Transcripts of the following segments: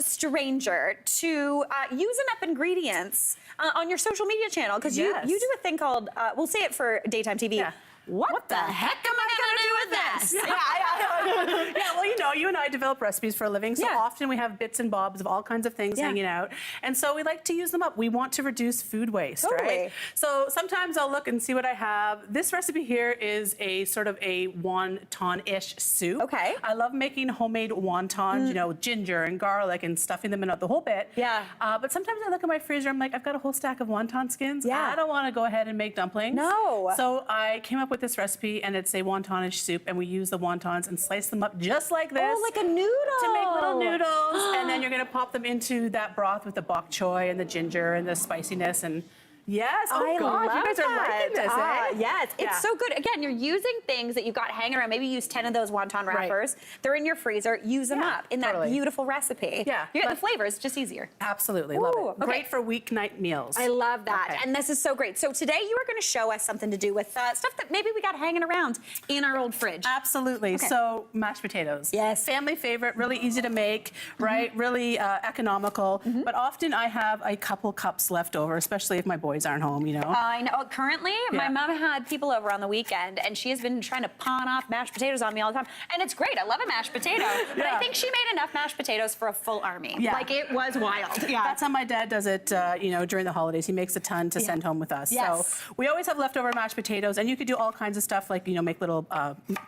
stranger to use enough ingredients on your social media channel, because you do a thing called, we'll say it for daytime TV. Yeah. What the heck am I gonna do with this? Yeah, well, you know, you and I develop recipes for a living, so often we have bits and bobs of all kinds of things hanging out, and so we like to use them up. We want to reduce food waste, right? So sometimes I'll look and see what I have. This recipe here is a sort of a wonton-ish soup. Okay. I love making homemade wontons, you know, ginger and garlic and stuffing them in the whole bit. Yeah. But sometimes I look at my freezer, I'm like, I've got a whole stack of wonton skins. Yeah. I don't want to go ahead and make dumplings. No. So I came up with this recipe, and it's a wontonish soup, and we use the wontons and slice them up just like this. Oh, like a noodle. To make little noodles, and then you're gonna pop them into that broth with the bok choy and the ginger and the spiciness and. Yes, I God, love you guys are liking this, eh? Yes, it's so good. Again, you're using things that you've got hanging around. Maybe use 10 of those wonton wrappers. They're in your freezer. Use them up in that beautiful recipe. Yeah. You get the flavors, just easier. Absolutely, love it. Great for weeknight meals. I love that. And this is so great. So today you are going to show us something to do with stuff that maybe we got hanging around in our old fridge. Absolutely. So mashed potatoes. Yes. Family favorite, really easy to make, right? Really economical. But often I have a couple cups left over, especially if my boys aren't home, you know. I know. Currently, my mom had people over on the weekend, and she has been trying to pawn off mashed potatoes on me all the time. And it's great. I love a mashed potato. But I think she made enough mashed potatoes for a full army. Like, it was wild. That's how my dad does it, you know, during the holidays. He makes a ton to send home with us. So we always have leftover mashed potatoes, and you could do all kinds of stuff, like, you know, make little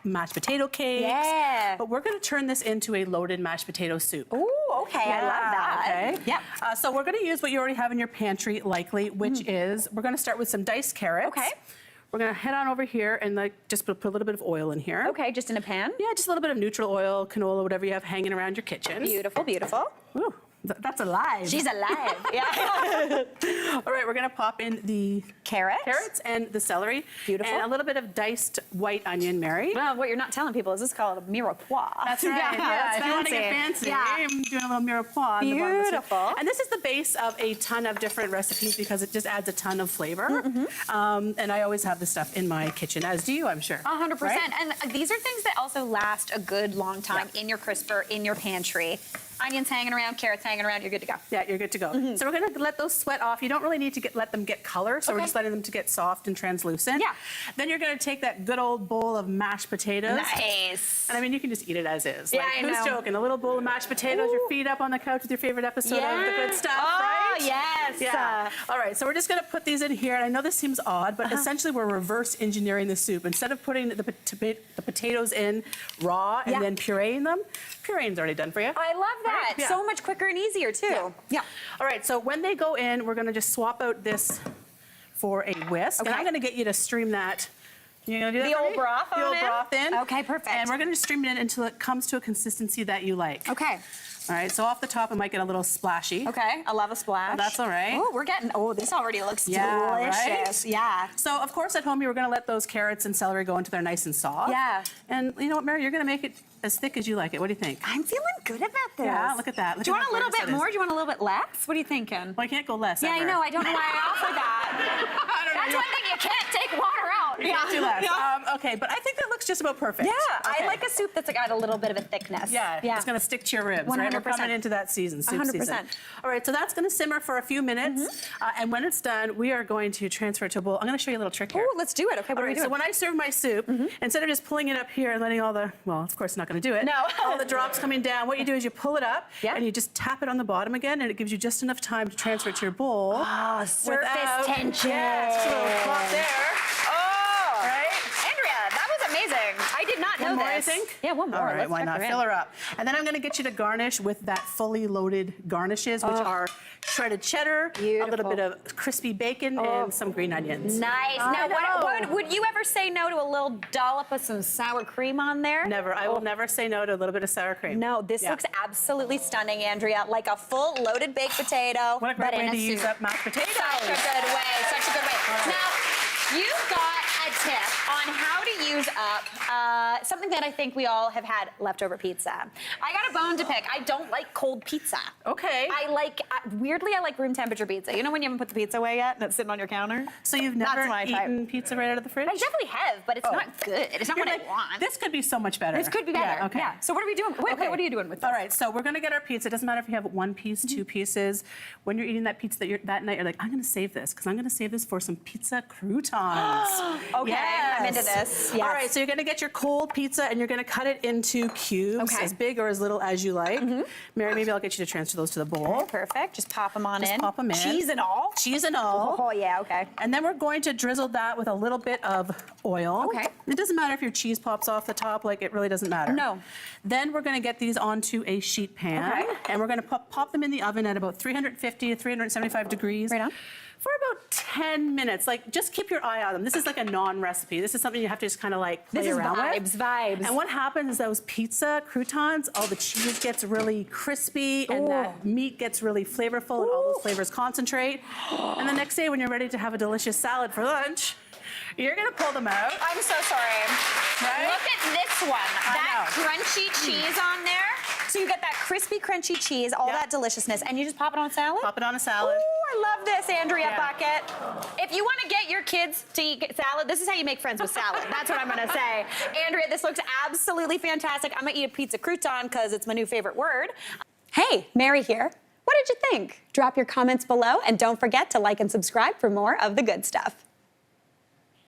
mashed potato cakes. But we're going to turn this into a loaded mashed potato soup. Ooh, okay. I love that. Okay. Yep. So we're going to use what you already have in your pantry, likely, which is, we're going to start with some diced carrots. Okay. We're gonna head on over here and like just put a little bit of oil in here. Okay, just in a pan? Yeah, just a little bit of neutral oil, canola, whatever you have hanging around your kitchen. Beautiful, beautiful. Ooh, that's alive. She's alive. Yeah. All right, we're gonna pop in the carrots and the celery. Beautiful. And a little bit of diced white onion, Mary. Well, what you're not telling people is this is called a mirepoix. That's right. Yeah, if you want to get fancy, I'm doing a little mirepoix. Beautiful. And this is the base of a ton of different recipes because it just adds a ton of flavor. And I always have this stuff in my kitchen, as do you, I'm sure. 100%. Right? And these are things that also last a good long time in your crisper, in your pantry. Onions hanging around, carrots hanging around, you're good to go. Yeah, you're good to go. So we're gonna let those sweat off. You don't really need to let them get color, so we're just letting them to get soft and translucent. Yeah. Then you're gonna take that good old bowl of mashed potatoes. Nice. And I mean, you can just eat it as is. Yeah, like, I who's know. joking? A little bowl of mashed potatoes, your feet up on the couch with your favorite episode of The Good Stuff, right? Oh, yes. Yeah. All right, so we're just gonna put these in here, and I know this seems odd, but essentially we're reverse engineering the soup. Instead of putting the potatoes in raw and then pureeing them, pureeing's already done for you. I love that. Right? Yeah. So much quicker and easier, too. Yeah. All right, so when they go in, we're gonna just swap out this for a whisk. Okay. And I'm gonna get you to stream that. You're gonna do that The for old me? broth The old in? broth in. Okay, perfect. And we're gonna just stream it in until it comes to a consistency that you like. Okay. All right, so off the top, it might get a little splashy. Okay, I love a splash. That's all right. Oh, we're getting, this already looks Yeah, delicious. right? Yeah. So, of course, at home, you were gonna let those carrots and celery go until they're nice and soft. Yeah. And you know what, Mary, you're gonna make it as thick as you like it. What do you think? I'm feeling good about this. Yeah, look at that. Look Do you at want a how little gorgeous bit that is. more? Do you want a little bit less? What are you thinking? Well, I can't go less, Yeah, I ever. know. I don't know why I offered that. That's one thing you can't take water out. You can't do less. Okay, but I think that looks just about perfect. Yeah, Okay. I like a soup that's got a little bit of a thickness. Yeah, it's going to stick to your ribs, right? We're 100%. coming into that season, soup 100%. season. All right, so that's going to simmer for a few minutes, and when it's done, we are going to transfer it to a bowl. I'm going to show you a little trick here. Oh, let's do it. Okay, what All are we right, doing? so when I serve my soup, instead of just pulling it up here and letting all the, well, of course, not going to do it. No. all the drops coming down, what you do is you pull it up, and you just tap it on the bottom again, and it gives you just enough time to transfer it to your bowl. Oh, surface tension. Yeah, it's just a little plop there. Oh, Right? Andrea, that was amazing. I did not know One more, this. I think? Yeah, one more. All right, Let's why check not? her in. Fill her up. And then I'm going to get you to garnish with that fully loaded garnishes, which are shredded cheddar, a little bit of crispy bacon, and some green onions. Nice. Now, would you ever say no to a little dollop of some sour cream on there? Never. I will never say no to a little bit of sour cream. No, this looks absolutely stunning, Andrea. Like a full loaded baked potato. What a great way to use up mashed potatoes. Such a good way. Such a good way. Now, you've got a tip on how to use up something that I think we all have had, leftover pizza. I got a bone to pick. I don't like cold pizza. Okay. I like, weirdly, I like room temperature pizza. You know when you haven't put the pizza away yet and it's sitting on your counter? So you've never eaten pizza right out of the fridge? I definitely have, but it's not good. It's not what I want. This could be so much better. This could be better. Yeah, okay. Yeah. So what are we doing? Wait, what are you doing with this? All right, so we're gonna get our pizza. It doesn't matter if you have one piece, two pieces. When you're eating that pizza that night, you're like, I'm gonna save this because I'm gonna save this for some pizza croutons. Okay, yes. I'm into this. Yes. All right, so you're gonna get your cold pizza and you're gonna cut it into cubes, as big or as little as you like. Mary, maybe I'll get you to transfer those to the bowl. Okay, perfect. Just pop them on in. Just pop them in. Cheese and all? Cheese and all. Oh, yeah, okay. And then we're going to drizzle that with a little bit of oil. Okay. It doesn't matter if your cheese pops off the top, like it really doesn't matter. No. Then we're gonna get these onto a sheet pan. Okay. And we're gonna pop them in the oven at about 350 to 375 degrees. Right on. For about 10 minutes. Like, just keep your eye on them. This is like a non-recipe. This is something you have to just kind of like play around with. This is vibes. And what happens is those pizza croutons, all the cheese gets really crispy and the meat gets really flavorful and all those flavors concentrate. And the next day when you're ready to have a delicious salad for lunch, you're gonna pull them out. I'm so sorry. Right? Look at this one. That crunchy cheese on there. So you get that crispy, crunchy cheese, all that deliciousness, and you just pop it on a salad? Pop it on a salad. Ooh, I love this, Andrea Buckett. If you want to get your kids to eat salad, this is how you make friends with salad. That's what I'm going to say. Andrea, this looks absolutely fantastic. I'm going to eat a pizza crouton because it's my new favorite word. Hey, Mary here. What did you think? Drop your comments below, and don't forget to like and subscribe for more of the good stuff.